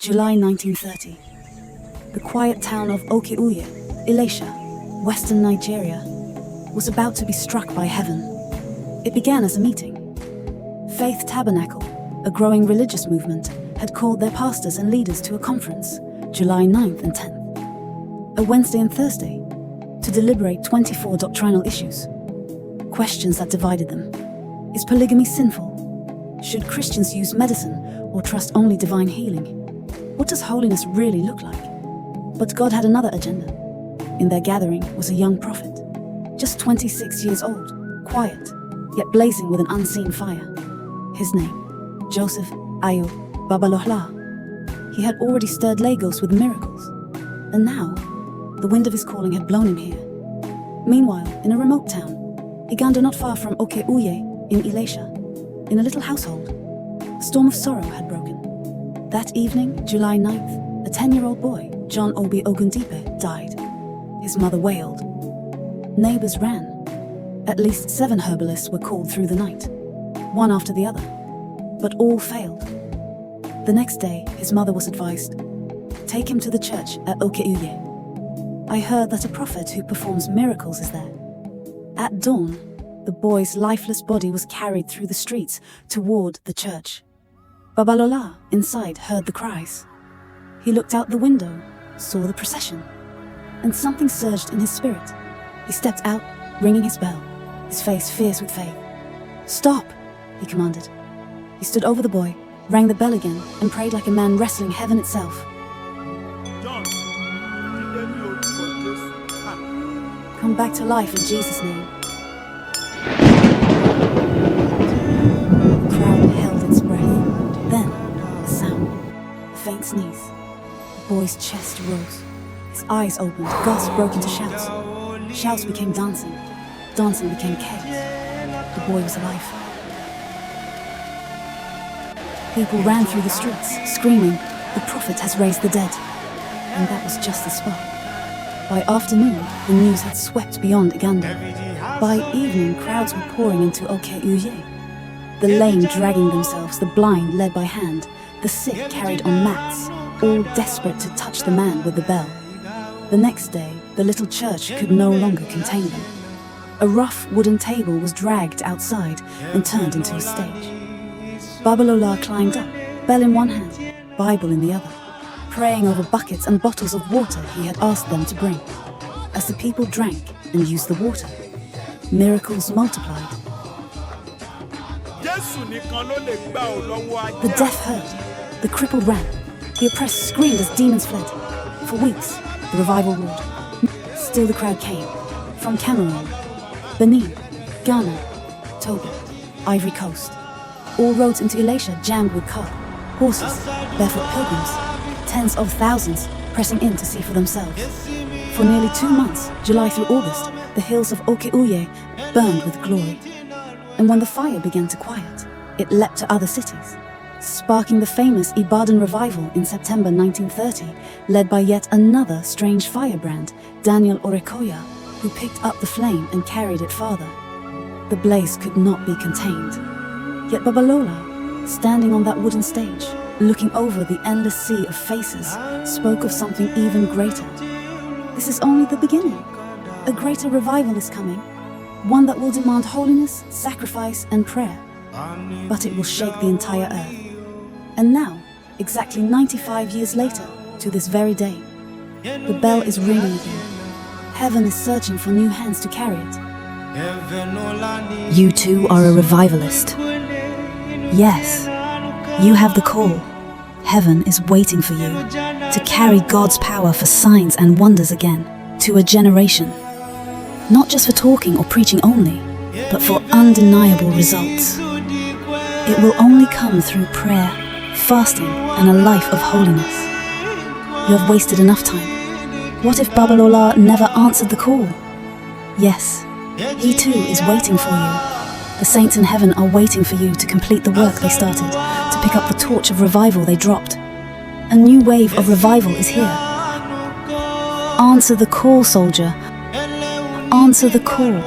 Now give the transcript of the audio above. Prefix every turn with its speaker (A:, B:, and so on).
A: July 1930. The quiet town of Okiouye, Elisha, western Nigeria, was about to be struck by heaven. It began as a meeting. Faith Tabernacle, a growing religious movement, had called their pastors and leaders to a conference, July 9th and 10th, a Wednesday and Thursday, to deliberate 24 doctrinal issues. Questions that divided them. Is polygamy sinful? Should Christians use medicine or trust only divine healing? What does holiness really look like? But God had another agenda. In their gathering was a young prophet, just 26 years old, quiet, yet blazing with an unseen fire. His name, Joseph Ayo Babalola. He had already stirred Lagos with miracles, and now, the wind of his calling had blown him here. Meanwhile, in a remote town, Igando not far from Oke-ooye in Elisha, in a little household, a storm of sorrow had broken. That evening, July 9th, a 10-year-old boy, John Obi Ogundipe, died. His mother wailed. Neighbors ran. At least 7 herbalists were called through the night, one after the other, but all failed. The next day, his mother was advised, take him to the church at Oke-ooye. I heard that a prophet who performs miracles is there. At dawn, the boy's lifeless body was carried through the streets toward the church. Babalola, inside, heard the cries. He looked out the window, saw the procession, and something surged in his spirit. He stepped out, ringing his bell, his face fierce with faith. Stop, he commanded. He stood over the boy, rang the bell again, and prayed like a man wrestling heaven itself. Come back to life in Jesus' name. The crowd held its breath. Then, a sound. A faint sneeze. The boy's chest rose. His eyes opened. Gasps broke into shouts. Shouts became dancing. Dancing became chaos. The boy was alive. People ran through the streets, screaming, the prophet has raised the dead. And that was just the spark. By afternoon, the news had swept beyond Igando. By evening, crowds were pouring into Oke-ooye. The lame dragging themselves, the blind led by hand, the sick carried on mats, all desperate to touch the man with the bell. The next day, the little church could no longer contain them. A rough wooden table was dragged outside and turned into a stage. Babalola climbed up, bell in one hand, Bible in the other, praying over buckets and bottles of water he had asked them to bring. As the people drank and used the water, miracles multiplied. The deaf heard, the crippled ran, the oppressed screamed as demons fled. For weeks, the revival roared. Still the crowd came, from Cameroon, Benin, Ghana, Togo, Ivory Coast. All roads into Elisha jammed with cart, horses, barefoot pilgrims, tens of thousands pressing in to see for themselves. For nearly 2 months, July through August, the hills of Oke-ooye burned with glory. And when the fire began to quiet, it leapt to other cities, sparking the famous Ibadan revival in September 1930, led by yet another strange firebrand, Daniel Orekoya, who picked up the flame and carried it farther. The blaze could not be contained. Yet Babalola, standing on that wooden stage, looking over the endless sea of faces, spoke of something even greater. This is only the beginning. A greater revival is coming, one that will demand holiness, sacrifice, and prayer. But it will shake the entire earth. And now, exactly 95 years later, to this very day, the bell is ringing again. Heaven is searching for new hands to carry it.
B: You too are a revivalist. Yes, you have the call. Heaven is waiting for you to carry God's power for signs and wonders again to a generation. Not just for talking or preaching only, but for undeniable results. It will only come through prayer, fasting, and a life of holiness. You have wasted enough time. What if Babalola never answered the call? Yes, he too is waiting for you. The saints in heaven are waiting for you to complete the work they started, to pick up the torch of revival they dropped. A new wave of revival is here. Answer the call, soldier. Answer the call.